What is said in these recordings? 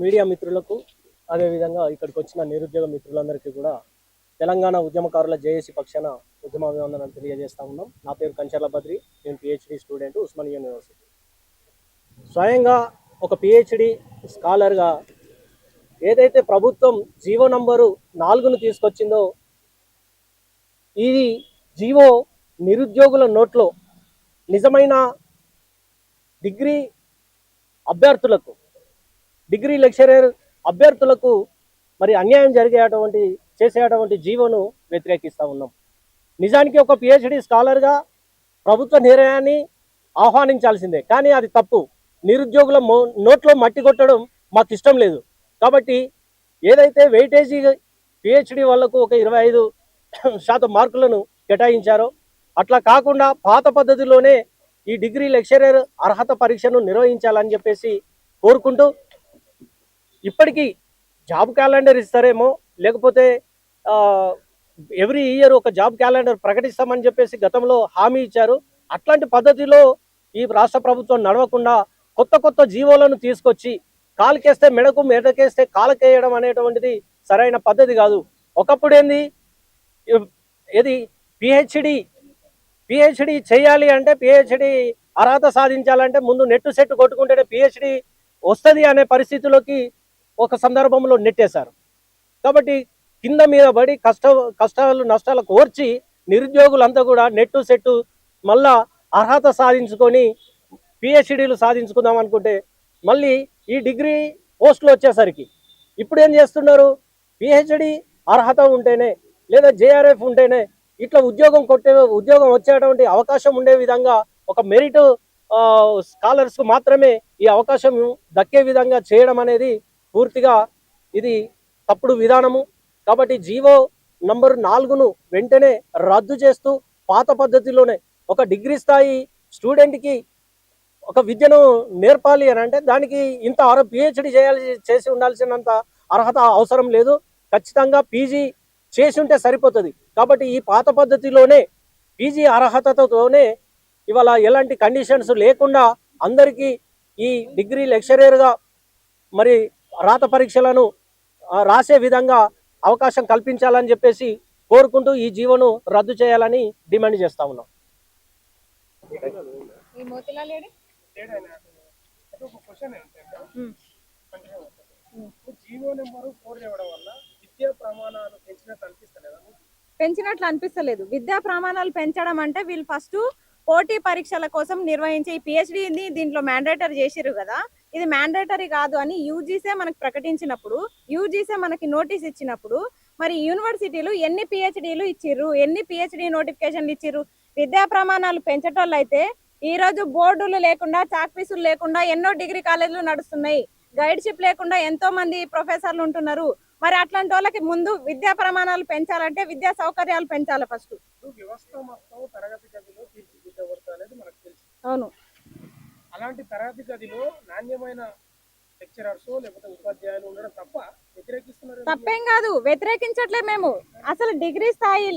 Media మిత్రులకు అదేవిధంగా ఇక్కడికి వచ్చిన నిరుద్యోగ మిత్రులందరికీ కూడా తెలంగాణ ఉద్యమకారుల జేఏసీ పక్షాన ఉద్యమ అభివందనాలు తెలియజేస్తా ఉన్నాం. నా పేరు కంచర్ల బద్రి, నేను పిహెచ్డి స్టూడెంట్ ఉస్మానియా యూనివర్సిటీ. స్వయంగా ఒక పిహెచ్డి స్కాలర్గా ఏదైతే ప్రభుత్వం జీవో నంబరు 4ను తీసుకొచ్చిందో ఇది జీవో నిరుద్యోగుల నోట్లో నిజమైన డిగ్రీ అభ్యర్థులకు, డిగ్రీ లెక్చరర్ అభ్యర్థులకు మరి అన్యాయం చేసేటువంటి జీవోను వ్యతిరేకిస్తూ ఉన్నాం. నిజానికి ఒక పిహెచ్డి స్కాలర్గా ప్రభుత్వ నిర్ణయాన్ని ఆహ్వానించాల్సిందే, కానీ అది తప్పు. నిరుద్యోగుల నోట్లో మట్టి కొట్టడం మాకు ఇష్టం లేదు. కాబట్టి ఏదైతే వెయిటేజీ పిహెచ్డి వాళ్లకు ఒక 25% మార్కులను కేటాయించారో అట్లా కాకుండా పాత పద్ధతిలోనే ఈ డిగ్రీ లెక్చరర్ అర్హత పరీక్షను నిర్వహించాలని చెప్పేసి కోరుకుంటూ, ఇప్పటికీ జాబ్ క్యాలెండర్ ఇస్తారేమో, లేకపోతే ఎవ్రీ ఇయర్ ఒక జాబ్ క్యాలెండర్ ప్రకటిస్తామని చెప్పేసి గతంలో హామీ ఇచ్చారు. అట్లాంటి పద్ధతిలో ఈ రాష్ట్ర ప్రభుత్వం నడవకుండా కొత్త కొత్త జీవోలను తీసుకొచ్చి కాలుకేస్తే మెడకు, మెడకేస్తే కాలుకేయడం అనేటువంటిది సరైన పద్ధతి కాదు. ఒకప్పుడు ఏది పిహెచ్డి చేయాలి అంటే, పిహెచ్డి అర్హత సాధించాలంటే ముందు నెట్ సెట్ కొట్టుకుంటేనే పిహెచ్డి వస్తుంది అనే పరిస్థితిలోకి ఒక సందర్భంలో నెట్టేశారు. కాబట్టి కింద మీద పడి కష్టాలు నష్టాలు కోర్చి నిరుద్యోగులంతా కూడా నెట్ సెట్ మళ్ళా అర్హత సాధించుకొని పిహెచ్డీలు సాధించుకుందాం అనుకుంటే మళ్ళీ ఈ డిగ్రీ పోస్టులు వచ్చేసరికి ఇప్పుడు ఏం చేస్తున్నారు, పిహెచ్డి అర్హత ఉంటేనే లేదా జేఆర్ఎఫ్ ఉంటేనే ఇట్లా ఉద్యోగం వచ్చేటువంటి అవకాశం ఉండే విధంగా ఒక మెరిట్ స్కాలర్స్కు మాత్రమే ఈ అవకాశం దక్కే విధంగా చేయడం అనేది పూర్తిగా ఇది తప్పుడు విధానము. కాబట్టి జీవో నంబర్ 4ను వెంటనే రద్దు చేస్తూ పాత పద్ధతిలోనే ఒక డిగ్రీ స్థాయి స్టూడెంట్కి ఒక విద్యను నేర్పాలి అని అంటే దానికి ఇంత పిహెచ్డి చేసి ఉండాల్సినంత అర్హత అవసరం లేదు. ఖచ్చితంగా పీజీ చేసి ఉంటే సరిపోతుంది. కాబట్టి ఈ పాత పద్ధతిలోనే పీజీ అర్హతతోనే ఇవాళ ఎలాంటి కండిషన్స్ లేకుండా అందరికీ ఈ డిగ్రీ లెక్చరర్గా మరి రాత పరీక్షలను రాసే విధంగా అవకాశం కల్పించాలని చెప్పేసి కోరుకుంటూ ఈ జీవోను రద్దు చేయాలని డిమాండ్ చేస్తా ఉన్నాం. పెంచినట్లు అనిపిస్తలేదు. విద్యా ప్రమాణాలు పెంచడం అంటే వీళ్ళు ఫస్ట్ పోటీ పరీక్షల కోసం నిర్వహించే పిహెచ్డిని దీంట్లో మ్యాండేటరీ చేసిరు కదా, ఇది మ్యాండేటరీ కాదు అని యూజీసీ మనకు ప్రకటించినప్పుడు, యూజీసీ మనకి నోటీస్ ఇచ్చినప్పుడు మరి యూనివర్సిటీలు ఎన్ని పిహెచ్డీలు ఇచ్చిర్రు, ఎన్ని పిహెచ్డి నోటిఫికేషన్లు ఇచ్చిర్రు? విద్యా ప్రమాణాలు పెంచటోళ్ళు అయితే ఈ రోజు బోర్డులు లేకుండా, చాక్ పీసులు లేకుండా ఎన్నో డిగ్రీ కాలేజీలు నడుస్తున్నాయి. గైడ్షిప్ లేకుండా ఎంతో మంది ప్రొఫెసర్లు ఉంటున్నారు. మరి అట్లాంటి వాళ్ళకి ముందు విద్యా ప్రమాణాలు పెంచాలంటే విద్యా సౌకర్యాలు పెంచాలి ఫస్ట్. అవును, అలాంటి తరగతి గదిలో నాణ్యమైన లెక్చరర్స్ లేకపోతే ఉపాధ్యాయులు ఉండడం తప్ప వ్యతిరేకిస్తున్నారు. తప్పేం కాదు, వ్యతిరేకించట్లే మేము. అసలు డిగ్రీ స్థాయి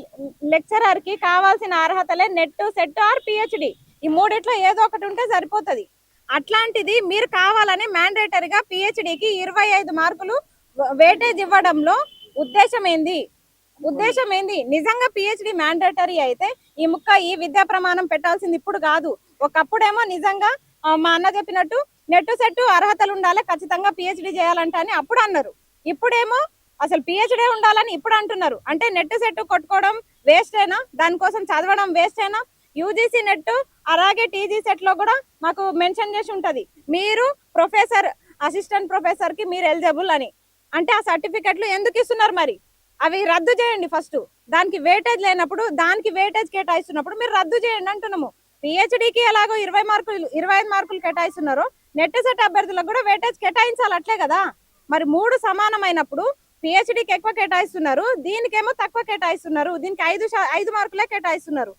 లెక్చరర్ కి కావాల్సిన అర్హతలే నెట్, సెట్ ఆర్ పిహెచ్డి, ఈ మూడిట్లో ఏదో ఒకటి ఉంటే సరిపోతుంది. అట్లాంటిది మీరు కావాలని మ్యాండేటరీగా పిహెచ్డికి 25 మార్కులు వెయిటేజ్ ఇవ్వడంలో ఉద్దేశం ఏంది? నిజంగా పిహెచ్డి మ్యాండేటరీ అయితే ఈ విద్యా ప్రమాణం పెట్టాల్సింది ఇప్పుడు కాదు. ఒకప్పుడేమో నిజంగా మా అన్న చెప్పినట్టు నెట్ సెట్ అర్హతలు ఉండాలి, ఖచ్చితంగా పిహెచ్డి చేయాలంట అని అప్పుడు అన్నారు. ఇప్పుడేమో అసలు పిహెచ్డి ఉండాలని ఇప్పుడు అంటున్నారు. అంటే నెట్ సెట్ కొట్టుకోవడం వేస్ట్ అయినా, దానికోసం చదవడం వేస్ట్ అయినా? యూజీసీ నెట్ అలాగే టీజీ సెట్ లో కూడా మాకు మెన్షన్ చేసి ఉంటది, మీరు ప్రొఫెసర్, అసిస్టెంట్ ప్రొఫెసర్ కి మీరు ఎలిజిబుల్ అని. అంటే ఆ సర్టిఫికెట్లు ఎందుకు ఇస్తున్నారు? మరి అవి రద్దు చేయండి ఫస్ట్. దానికి వెయిటేజ్ లేనప్పుడు, దానికి వెయిటేజ్ కేటాయిస్తున్నప్పుడు మీరు రద్దు చేయండి అంటున్నాము. పిహెచ్డికి ఎలాగో 25 మార్కులు కేటాయిస్తున్నారు, నెట్ సెట్ అభ్యర్థులకు కూడా వెయిటేజ్ కేటాయించాలి, అట్లే కదా? మరి 3 సమానమైనప్పుడు పిహెచ్డికి ఎక్కువ కేటాయిస్తున్నారు, దీనికేమో తక్కువ కేటాయిస్తున్నారు, దీనికి 5 మార్కులే కేటాయిస్తున్నారు.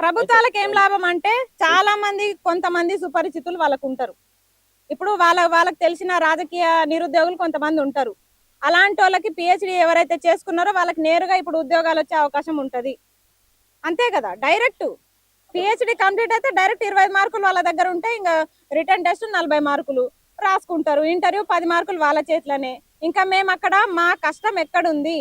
ప్రభుత్వాలకు ఏం లాభం అంటే చాలా మంది, కొంతమంది సుపరిచితులు వాళ్ళకు ఉంటారు. ఇప్పుడు వాళ్ళకి తెలిసిన రాజకీయ నిరుద్యోగులు కొంతమంది ఉంటారు. అలాంటి వాళ్ళకి పిహెచ్డి ఎవరైతే చేసుకున్నారో వాళ్ళకి నేరుగా ఇప్పుడు ఉద్యోగాలు వచ్చే అవకాశం ఉంటది. అంతే కదా, డైరెక్ట్ పిహెచ్డి కంప్లీట్ అయితే డైరెక్ట్ 25 మార్కులు వాళ్ళ దగ్గర ఉంటే ఇంకా రిటర్న్ టెస్ట్ 40 మార్కులు రాసుకుంటారు, ఇంటర్వ్యూ 10 మార్కులు వాళ్ళ చేతిలోనే. ఇంకా మేము అక్కడ మా కష్టం ఎక్కడుంది?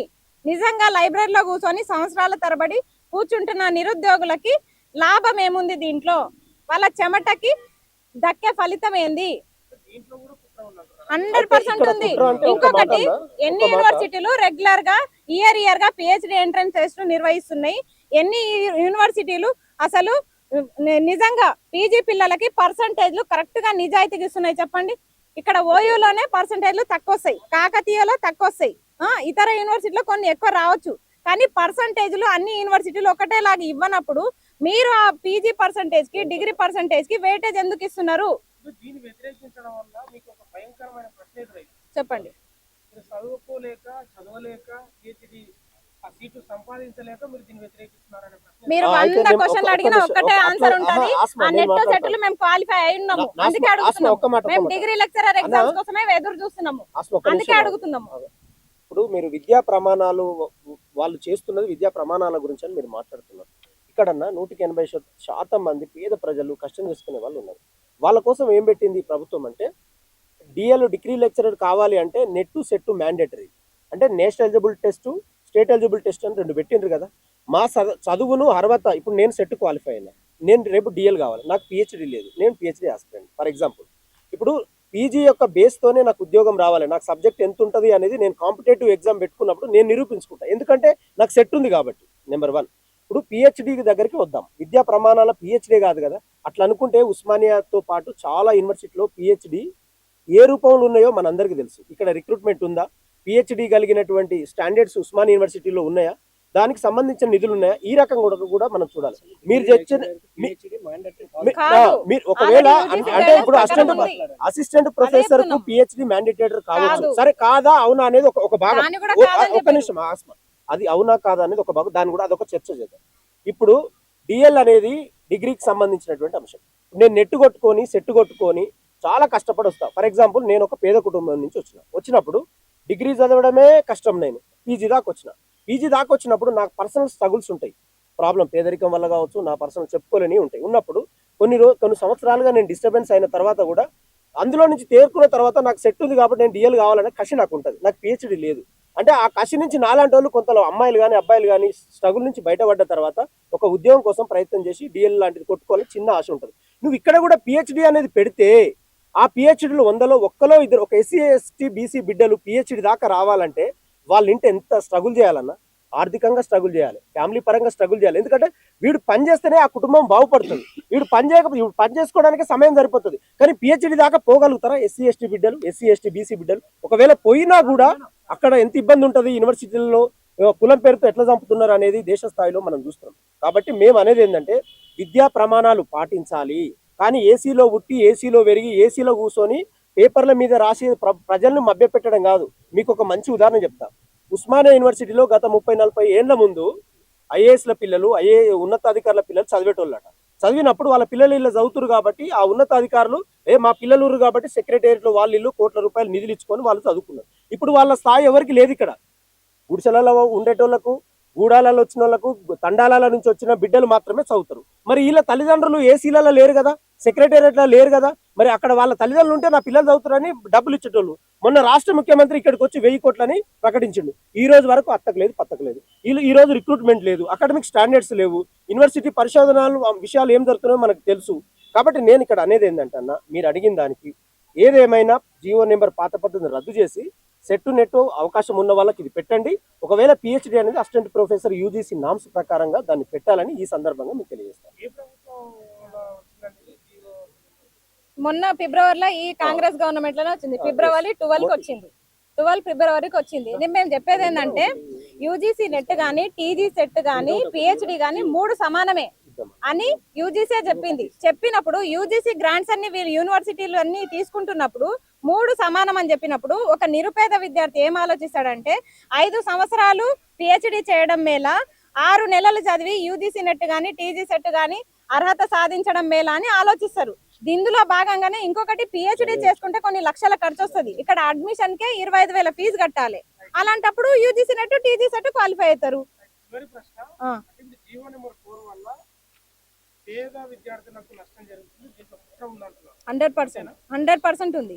నిజంగా లైబ్రరీలో కూర్చొని సంవత్సరాల తరబడి కూర్చుంటున్న నిరుద్యోగులకి లాభం ఏముంది దీంట్లో? వాళ్ళ చెమటకి దక్కే ఫలితం ఏంది? దీంట్లో కూడా కుట్ర ఉందంటారు. 100% ఉంది. ఇంకొకటి, ఎన్ని యూనివర్సిటీలు రెగ్యులర్ గా ఇయర్ గా పిహెచ్డి ఎంట్రన్స్ టెస్ట్ నిర్వహిస్తున్నాయి? ఎన్ని యూనివర్సిటీలు అసలు నిజంగా పీజీ పిల్లలకి పర్సంటేజ్లు కరెక్ట్ గా నిజాయితీగా ఇస్తున్నాయి చెప్పండి? ఇక్కడ ఓయూలోనే పర్సంటేజ్లు తక్కువ వస్తాయి, కాకతీయలో తక్కువ వస్తాయి, ఇతర యూనివర్సిటీలో కొన్ని ఎక్కువ రావచ్చు. కానీ పర్సంటేజ్లు అన్ని యూనివర్సిటీలు ఒకటేలాగా ఇవ్వనప్పుడు మీరు ఆ పీజీ పర్సంటేజ్ కి డిగ్రీ పర్సంటేజ్ కి వెయిటేజ్ ఎందుకు ఇస్తున్నారు? దీన్ని వ్యతిరేకించడం వల్ల మీకు ఒక భయంకరమైన ప్రశ్న ఎదురైంది. చెప్పండి. మీరు చదువుకోలేక, చదవలేక, పిహెచ్డి ఆ సీటు సంపాదించలేక మీరు దీన్ని వ్యతిరేకిస్తున్నారనే ప్రశ్న. మీరు 100 క్వశ్చన్లు అడిగినా ఒక్కటే ఆన్సర్ ఉంటది. ఆ నెట్ సెట్లు మేము క్వాలిఫై అయి ఉన్నాము, అందుకే అడుగుతున్నాము. మేము డిగ్రీ లెక్చరర్ ఎగ్జామ్స్ కోసమే ఎదురు చూస్తున్నాము, అందుకే అడుగుతున్నాము. ఇప్పుడు మీరు విద్యా ప్రమాణాలు, వాళ్ళు చేస్తున్నది విద్యా ప్రమాణాల గురించి అని మీరు మాట్లాడుతున్నారు. ఇక్కడన్నా 180% మంది పేద ప్రజలు కష్టం చేసుకునే వాళ్ళు ఉన్నారు. వాళ్ళ కోసం ఏం పెట్టింది ప్రభుత్వం అంటే, డిగ్రీ లెక్చరర్ కావాలి అంటే నెట్ సెట్ మ్యాండేటరీ, అంటే national eligible test, state eligible test అని 2 పెట్టిండ్రు కదా. మా చదువును అర్హత, ఇప్పుడు నేను సెట్ క్వాలిఫై అయినా, నేను రేపు డిఎల్ కావాలి, నాకు పిహెచ్డి లేదు, నేను పిహెచ్డి ఆస్పిరెంట్ ఫర్ ఎగ్జాంపుల్. ఇప్పుడు పీజీ యొక్క బేస్తోనే నాకు ఉద్యోగం రావాలి, నాకు సబ్జెక్ట్ ఎంత ఉంటుంది అనేది నేను కాంపిటేటివ్ ఎగ్జామ్ పెట్టుకున్నప్పుడు నేను నిరూపించుకుంటా, ఎందుకంటే నాకు సెట్ ఉంది కాబట్టి. నెంబర్ 1. ఇప్పుడు పిహెచ్డి దగ్గరికి వద్దాం. విద్యా ప్రమాణాల పిహెచ్డి కాదు కదా. అట్లా అనుకుంటే ఉస్మానియాతో పాటు చాలా యూనివర్సిటీలో పిహెచ్డి ఏ రూపంలో ఉన్నాయో మనందరికీ తెలుసు. ఇక్కడ రిక్రూట్మెంట్ ఉందా? పిహెచ్డి కలిగినటువంటి స్టాండర్డ్స్ ఉస్మానియా యూనివర్సిటీలో ఉన్నాయా? దానికి సంబంధించిన నిధులు ఉన్నాయా? ఈ రకం కూడా మనం చూడాలి. మీరు ఒకవేళ అంటే ఇప్పుడు అసిస్టెంట్ ప్రొఫెసర్ కు పిహెచ్డి మ్యాండేటరీ కావచ్చు, సరే కాదా అవునా అనేది ఒక భాగం. ఒక నిమిషం ఆస్మా, అది అవునా కాదా అనేది ఒక భాగం, దాన్ని కూడా అదొక చర్చ చేద్దాం. ఇప్పుడు డిఎల్ అనేది డిగ్రీకి సంబంధించినటువంటి అంశం. నేను నెట్ కొట్టుకొని సెట్ కొట్టుకొని చాలా కష్టపడి వస్తా. ఫర్ ఎగ్జాంపుల్, నేను ఒక పేద కుటుంబం నుంచి వచ్చినప్పుడు డిగ్రీ చదవడమే కష్టం. నేను పీజీ దాకా వచ్చినప్పుడు నాకు పర్సనల్ స్ట్రగుల్స్ ఉంటాయి. ప్రాబ్లం పేదరికం వల్ల కావచ్చు, నా పర్సనల్ చెప్పుకోలేని ఉంటాయి. ఉన్నప్పుడు కొన్ని సంవత్సరాలుగా నేను డిస్టర్బెన్స్ అయిన తర్వాత కూడా అందులో నుంచి తేరుకున్న తర్వాత నాకు సెట్ ఉంది కాబట్టి నేను డిఎల్ కావాలనే కసి నాకు ఉంటుంది. నాకు పిహెచ్డి లేదు. అంటే ఆ కసి నుంచి నాలాంటి వాళ్ళు కొంత అమ్మాయిలు కానీ అబ్బాయిలు కానీ స్ట్రగుల్ నుంచి బయటపడ్డ తర్వాత ఒక ఉద్యోగం కోసం ప్రయత్నం చేసి డిఎల్ లాంటిది కొట్టుకోవాలని చిన్న ఆశ ఉంటుంది. నువ్వు ఇక్కడ కూడా పిహెచ్డి అనేది పెడితే ఆ పిహెచ్డీలు 100లో 1 2 ఒక ఎస్సీ ఎస్టీ బీసీ బిడ్డలు పిహెచ్డి దాకా రావాలంటే వాళ్ళ ఇంటి ఎంత స్ట్రగుల్ చేయాలన్నా, ఆర్థికంగా స్ట్రగుల్ చేయాలి, ఫ్యామిలీ పరంగా స్ట్రగుల్ చేయాలి. ఎందుకంటే వీడు పని చేస్తేనే ఆ కుటుంబం బాగుపడుతుంది. వీడు పని చేసుకోవడానికి సమయం సరిపోతుంది. కానీ పిహెచ్డి దాకా పోగలుగుతారా ఎస్సీ ఎస్టీ బిడ్డలు, ఎస్సీ ఎస్టీ బీసీ బిడ్డలు? ఒకవేళ పోయినా కూడా అక్కడ ఎంత ఇబ్బంది ఉంటుంది, యూనివర్సిటీలలో కులం పేరుతో ఎట్లా చంపుతున్నారు అనేది దేశ స్థాయిలో మనం చూస్తున్నాం. కాబట్టి మేము అనేది ఏంటంటే విద్యా ప్రమాణాలు పాటించాలి. కానీ ఏసీలో ఉట్టి, ఏసీలో పెరిగి, ఏసీలో కూర్చొని పేపర్ల మీద రాసి ప్రజలను మభ్యపెట్టడం కాదు. మీకు ఒక మంచి ఉదాహరణ చెప్తా. ఉస్మానియా యూనివర్సిటీలో గత 30-40 ఏళ్ల ముందు ఐఏఎస్ల పిల్లలు, ఉన్నతాధికారుల పిల్లలు చదివేటోళ్ళట. చదివినప్పుడు వాళ్ళ పిల్లలు ఇలా చదువుతురు కాబట్టి ఆ ఉన్నతాధికారులు మా పిల్లలు కాబట్టి సెక్రటేరియట్లో వాళ్ళు ఇల్లు కోట్ల రూపాయలు నిధులు ఇచ్చుకొని వాళ్ళు చదువుకున్నారు. ఇప్పుడు వాళ్ళ స్థాయి ఎవరికి లేదు. ఇక్కడ గుడిసెలలో ఉండేటోళ్లకు, గూడాలలో వచ్చిన వాళ్ళకు, తండాల నుంచి వచ్చిన బిడ్డలు మాత్రమే చదువుతారు. మరి వీళ్ళ తల్లిదండ్రులు ఏసీలలో లేరు కదా, సెక్రటేరియట్లో లేరు కదా. మరి అక్కడ వాళ్ళ తల్లిదండ్రులు ఉంటే నా పిల్లలు చదువుతారని డబ్బులు ఇచ్చేటోళ్ళు. మొన్న రాష్ట్ర ముఖ్యమంత్రి ఇక్కడికి వచ్చి 1000 కోట్లని ప్రకటించిండు. ఈ రోజు వరకు అత్తకలేదు, పత్తకలేదు. ఈ రోజు రిక్రూట్మెంట్ లేదు, అకాడమిక్ స్టాండర్డ్స్ లేవు, యూనివర్సిటీ పరిశోధనలు విషయాలు ఏం జరుగుతున్నాయో మనకు తెలుసు. కాబట్టి నేను ఇక్కడ అనేది ఏంటంటే అన్న, మీరు అడిగిన దానికి ఏదేమైనా జీవో నెంబర్ పాత పద్ధతిని రద్దు చేసి సెట్ నెట్ అవకాశం ఉన్న వాళ్ళకి ఇది పెట్టండి. ఒకవేళ పిహెచ్డి అనేది అసిస్టెంట్ ప్రొఫెసర్ యూజీసీ నామ్స్ ప్రకారంగా దాన్ని పెట్టాలని ఈ సందర్భంగా మీకు తెలియజేస్తాను. మొన్న ఫిబ్రవరిలో ఈ కాంగ్రెస్ గవర్నమెంట్ లోనే వచ్చింది. ఫిబ్రవరి 12 వచ్చింది, 12 ఫిబ్రవరికి వచ్చింది. మేము చెప్పేది ఏంటంటే యూజీసీ నెట్ గానీ, టీజీ సెట్ గానీ, పిహెచ్డి గానీ 3 సమానమే అని యూజీసీ చెప్పింది. చెప్పినప్పుడు యూజీసీ గ్రాంట్స్ అన్ని వీళ్ళు యూనివర్సిటీలు అన్ని తీసుకుంటున్నప్పుడు 3 సమానం అని చెప్పినప్పుడు ఒక నిరుపేద విద్యార్థి ఏం ఆలోచిస్తాడంటే 5 సంవత్సరాలు పిహెచ్డి చేయడం మేళ, 6 నెలలు చదివి యూజీసీ నెట్ గానీ, టీజీ సెట్ గానీ అర్హత సాధించడం మేళ అని ఆలోచిస్తారు. ఇందులో భాగంగానే ఇంకొకటి పిహెచ్డి చేసుకుంటే కొన్ని లక్షల ఖర్చు వస్తుంది. ఇక్కడ అడ్మిషన్ కే 25,000 ఫీజు కట్టాలి. అలాంటప్పుడు UGC net, TG set qualify అవుతారు. పేద విద్యార్థులకు నష్టం జరుగుతుంది, దీంట్లో కుట్ర ఉందంటున్నారు. 100% ఉంది.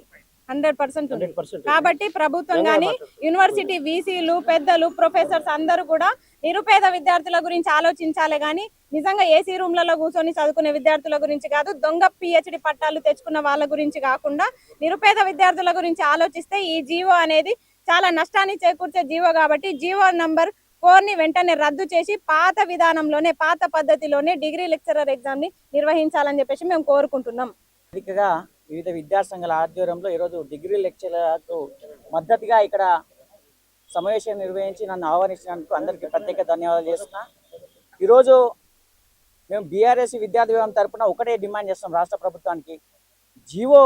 100% ఉంది. 100%. కాబట్టి ప్రభుత్వం కానీ యూనివర్సిటీ వీసీలు పెద్దలు ప్రొఫెసర్స్ అందరూ కూడా నిరుపేద విద్యార్థుల గురించి ఆలోచించాలి కానీ నిజంగా ఏసీ రూమ్లలో కూర్చొని చదువుకునే విద్యార్థుల గురించి కాదు, దొంగ పిహెచ్డి పట్టాలు తెచ్చుకున్న వాళ్ళ గురించి కాకుండా నిరుపేద విద్యార్థుల గురించి ఆలోచిస్తే ఈ జీవో అనేది చాలా నష్టాన్ని చేకూర్చే జీవో. కాబట్టి జీవో నంబర్ 4ని వెంటనే రద్దు చేసి పాత విధానంలోనే పాత పద్ధతిలోనే డిగ్రీ లెక్చరర్ ఎగ్జామ్ ని నిర్వహించాలని చెప్పేసి మేము కోరుకుంటున్నాం. వేదికగా వివిధ విద్యా సంఘాల ఆధ్వర్యంలో ఈరోజు డిగ్రీ లెక్చరర్లకు మద్దతుగా ఇక్కడ సమావేశం నిర్వహించి నన్ను ఆహ్వానించినందుకు అందరికీ ప్రత్యేక ధన్యవాదాలు చేస్తున్నా. ఈరోజు మేము బీఆర్ఎస్ విద్యార్థి విభాగం తరఫున ఒకటే డిమాండ్ చేస్తాం, రాష్ట్ర ప్రభుత్వానికి జీవో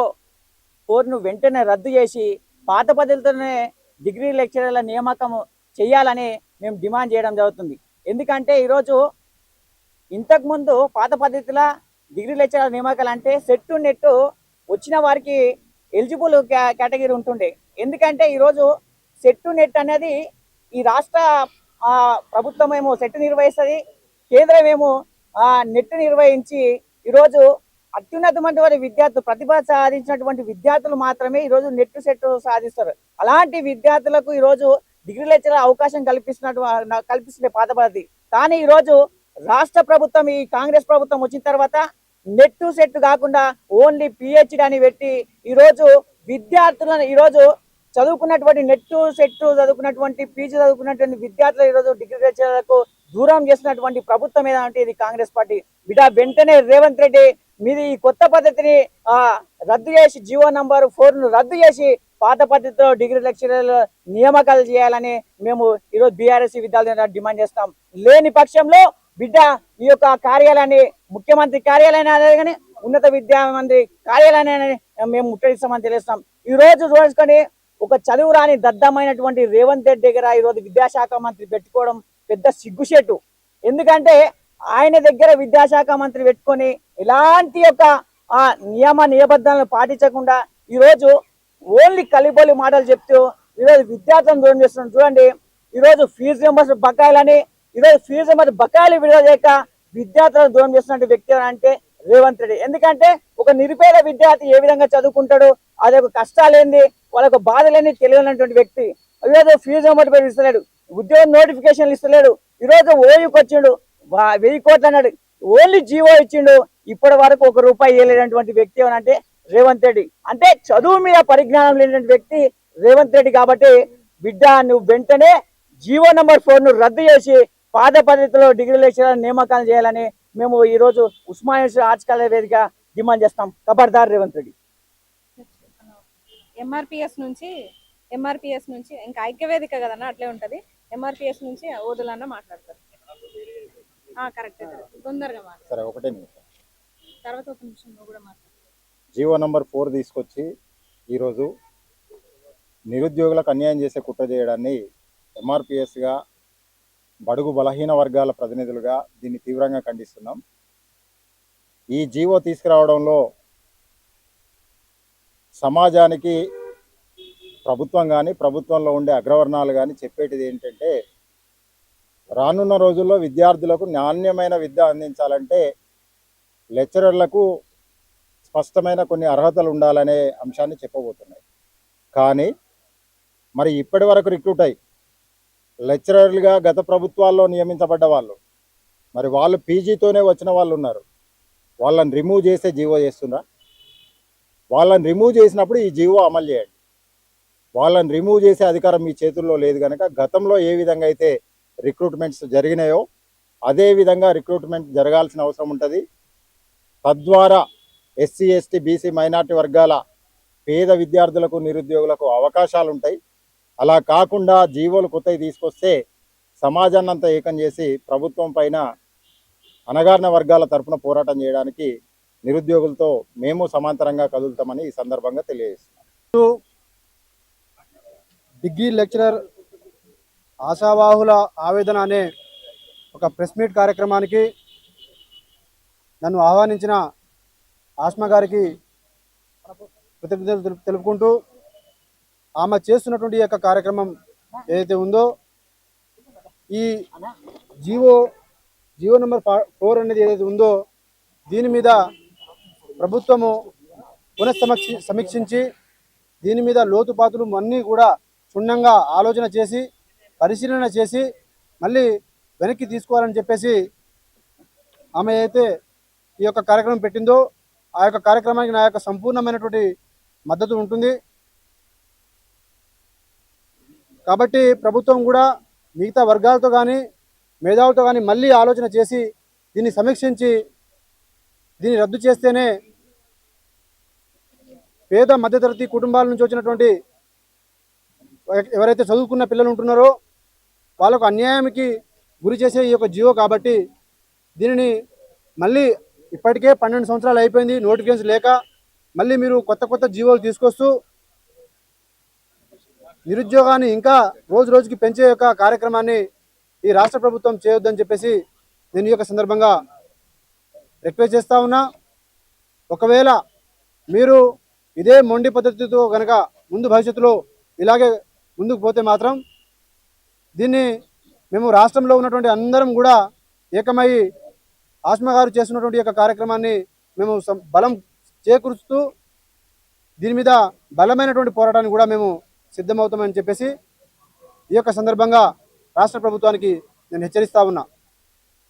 4ను వెంటనే రద్దు చేసి పాత పద్ధతితోనే డిగ్రీ లెక్చరర్ల నియామకం చేయాలని మేము డిమాండ్ చేయడం జరుగుతుంది. ఎందుకంటే ఈరోజు ఇంతకుముందు పాత పద్ధతిలో డిగ్రీ లెక్చరర్ నియామకాలు అంటే సెట్ నెట్ వచ్చిన వారికి ఎలిజిబుల్ కేటగిరీ ఉంటుండే. ఎందుకంటే ఈరోజు సెట్ నెట్ అనేది ఈ రాష్ట్ర ప్రభుత్వం ఏమో సెట్ నిర్వహిస్తుంది, కేంద్రం ఏమో నెట్ నిర్వహించి ఈరోజు అత్యున్నతమైనటువంటి విద్యార్థులు ప్రతిభ సాధించినటువంటి విద్యార్థులు మాత్రమే ఈరోజు నెట్ సెట్ సాధిస్తారు. అలాంటి విద్యార్థులకు ఈరోజు డిగ్రీ లెక్చరర్ అవకాశం కల్పిస్తుండే పాత పద్ధతి. కానీ ఈరోజు రాష్ట్ర ప్రభుత్వం ఈ కాంగ్రెస్ ప్రభుత్వం వచ్చిన తర్వాత నెట్ సెట్ కాకుండా ఓన్లీ పిహెచ్డి అని పెట్టి ఈరోజు విద్యార్థులను ఈరోజు చదువుకున్నటువంటి నెట్ సెట్ చదువుకున్నటువంటి పీజీ చదువుకున్నటువంటి విద్యార్థులు ఈరోజు డిగ్రీ లెక్చరర్లకు దూరం చేస్తున్నటువంటి ప్రభుత్వం ఏదంటే ఇది కాంగ్రెస్ పార్టీ. బిడ్డ వెంటనే రేవంత్ రెడ్డి మీది ఈ కొత్త పద్ధతిని రద్దు చేసి జీవో నంబర్ 4ను రద్దు చేసి పాత పద్ధతిలో డిగ్రీ లెక్చరర్ల నియామకాలు చేయాలని మేము ఈరోజు బీఆర్ఎస్ విద్యార్థులు డిమాండ్ చేస్తాం. లేని పక్షంలో బిడ్డ ఈ యొక్క కార్యాలయాన్ని ముఖ్యమంత్రి కార్యాలయాన్ని కానీ ఉన్నత విద్యామంత్రి కార్యాలయాన్ని మేము ముట్టడిస్తామని తెలుస్తాం. ఈ రోజు చూసుకొని ఒక చదువు రాని దద్దమైనటువంటి రేవంత్ రెడ్డి దగ్గర ఈరోజు విద్యాశాఖ మంత్రి పెట్టుకోవడం పెద్ద సిగ్గుచేటు. ఎందుకంటే ఆయన దగ్గర విద్యాశాఖ మంత్రి పెట్టుకొని ఎలాంటి యొక్క నియమ నిబంధనలు పాటించకుండా ఈరోజు ఓన్లీ కలిబోలి మాటలు చెప్తూ ఈరోజు విద్యార్థులను దూరం చేస్తున్నాం. చూడండి, ఈరోజు ఫీజు రింబర్స్ బకాయిలని ఈరోజు ఫీజు రింబర్స్ బకాయిలు విడుదల చేయక విద్యార్థులను దూరం చేస్తున్న వ్యక్తి అంటే రేవంత్ రెడ్డి. ఎందుకంటే ఒక నిరుపేద విద్యార్థి ఏ విధంగా చదువుకుంటాడు, అది ఒక కష్టాలేంది, వాళ్ళకు బాధలేని తెలియనటువంటి వ్యక్తి ఈరోజు ఫీజు రింబర్స్ ఇస్తలేడు, ఉద్యోగ నోటిఫికేషన్లు ఇస్తలేడు. ఈరోజు ఓయూకి వచ్చిండు 1000 కోట్లు అన్నాడు, ఓన్లీ జీవో ఇచ్చిండు, ఇప్పటి వరకు ₹1 ఇవ్వలేనటువంటి వ్యక్తి ఏమనంటే రేవంత్ రెడ్డి. అంటే చదువు మీద పరిజ్ఞానం లేనటువంటి వ్యక్తి రేవంత్ రెడ్డి. కాబట్టి బిడ్డ నువ్వు వెంటనే జీవో నంబర్ 4ను రద్దు చేసి పాత పద్ధతిలో డిగ్రీ లెక్చరర్ నియామకాలు చేయాలని మేము ఈరోజు ఉస్మానియా ఆర్ట్స్ కాలేజ్ వేదిక డిమాండ్ చేస్తాం. ఖబర్దార్ రేవంత్ రెడ్డి. ఎంఆర్పిఎస్ నుంచి ఇంకా ఐక్యవేదిక కదన్నా అట్లే ఉంటది. ఎంఆర్పిఎస్ నుంచి ఓదులన్న మాట్లాడతారు. కరెక్ట్ తొందరగా మాట్లాడు. సరే, ఒకటే నిమిషం. తర్వాత ఒక నిమిషం నువ్వు కూడా మాట్లాడు. జీవో నంబర్ 4 తీసుకొచ్చి ఈరోజు నిరుద్యోగులకు అన్యాయం చేసే కుట్ర చేయడాన్ని ఎంఆర్పిఎస్గా బడుగు బలహీన వర్గాల ప్రతినిధులుగా దీన్ని తీవ్రంగా ఖండిస్తున్నాం. ఈ జీవో తీసుకురావడంలో సమాజానికి ప్రభుత్వం కానీ ప్రభుత్వంలో ఉండే అగ్రవర్ణాలు కానీ చెప్పేటిది ఏంటంటే రానున్న రోజుల్లో విద్యార్థులకు నాణ్యమైన విద్య అందించాలంటే లెక్చరర్లకు స్పష్టమైన కొన్ని అర్హతలు ఉండాలనే అంశాన్ని చెప్పబోతున్నాయి. కానీ మరి ఇప్పటి వరకు రిక్రూట్ అయ్యి లెక్చరర్లుగా గత ప్రభుత్వాల్లో నియమించబడ్డ వాళ్ళు, మరి వాళ్ళు పీజీతోనే వచ్చిన వాళ్ళు ఉన్నారు, వాళ్ళని రిమూవ్ చేసే జీవో చేస్తున్నా. వాళ్ళని రిమూవ్ చేసినప్పుడు ఈ జీవో అమలు చేయండి. వాళ్ళని రిమూవ్ చేసే అధికారం మీ చేతుల్లో లేదు కనుక గతంలో ఏ విధంగా అయితే రిక్రూట్మెంట్స్ జరిగినాయో అదే విధంగా రిక్రూట్మెంట్ జరగాల్సిన అవసరం ఉంటుంది. తద్వారా ఎస్సీ ఎస్టీ బీసీ మైనార్టీ వర్గాల పేద విద్యార్థులకు నిరుద్యోగులకు అవకాశాలు ఉంటాయి. అలా కాకుండా జీవోలు కొత్తవి తీసుకొస్తే సమాజాన్ని అంతా ఏకం చేసి ప్రభుత్వం పైన అణగారిన వర్గాల తరఫున పోరాటం చేయడానికి నిరుద్యోగులతో మేము సమాంతరంగా కదులుతామని ఈ సందర్భంగా తెలియజేస్తున్నాం. డిగ్రీ లెక్చరర్ ఆశావాహుల ఆవేదన అనే ఒక ప్రెస్ మీట్ కార్యక్రమానికి నన్ను ఆహ్వానించిన ఆస్మా గారికి కృతజ్ఞతలు తెలుపుకుంటూ ఆమె చేస్తున్నటువంటి యొక్క కార్యక్రమం ఏదైతే ఉందో ఈ జీవో నంబర్ 4 అనేది ఏదైతే ఉందో దీని మీద ప్రభుత్వము సమీక్షించి దీని మీద లోతుపాతులు అన్నీ కూడా క్షుణ్ణంగా ఆలోచన చేసి పరిశీలన చేసి మళ్ళీ వెనక్కి తీసుకోవాలని చెప్పేసి ఆమె అయితే ఈ యొక్క కార్యక్రమం పెట్టిందో ఆ యొక్క కార్యక్రమానికి నా యొక్క సంపూర్ణమైనటువంటి మద్దతు ఉంటుంది. కాబట్టి ప్రభుత్వం కూడా మిగతా వర్గాలతో కానీ మేధావులతో కానీ మళ్ళీ ఆలోచన చేసి దీన్ని సమీక్షించి దీన్ని రద్దు చేస్తేనే పేద మధ్యతరగతి కుటుంబాల నుంచి వచ్చినటువంటి ఎవరైతే చదువుకున్న పిల్లలు ఉంటున్నారో వాళ్ళకు అన్యాయానికి గురి చేసే ఈ యొక్క జియో కాబట్టి దీనిని మళ్ళీ ఇప్పటికే 12 సంవత్సరాలు అయిపోయింది నోటిఫికేషన్ లేక మళ్ళీ మీరు కొత్త జియోలు తీసుకొస్తూ నిరుద్యోగాన్ని ఇంకా రోజు రోజుకి పెంచే యొక్క కార్యక్రమాన్ని ఈ రాష్ట్ర ప్రభుత్వం చేయొద్దని చెప్పేసి నేను ఈ యొక్క సందర్భంగా రిక్వెస్ట్ చేస్తా ఉన్నా. ఒకవేళ మీరు ఇదే మొండి పద్ధతితో కనుక ముందు భవిష్యత్తులో ఇలాగే ముందుకు పోతే మాత్రం దీన్ని మేము రాష్ట్రంలో ఉన్నటువంటి అందరం కూడా ఏకమై ఆస్మా గారు చేస్తున్నటువంటి యొక్క కార్యక్రమాన్ని మేము బలం చేకూరుస్తూ దీని మీద బలమైనటువంటి పోరాటాన్ని కూడా మేము సిద్ధమవుతామని చెప్పేసి ఈ యొక్క సందర్భంగా రాష్ట్ర ప్రభుత్వానికి నేను హెచ్చరిస్తా ఉన్నా.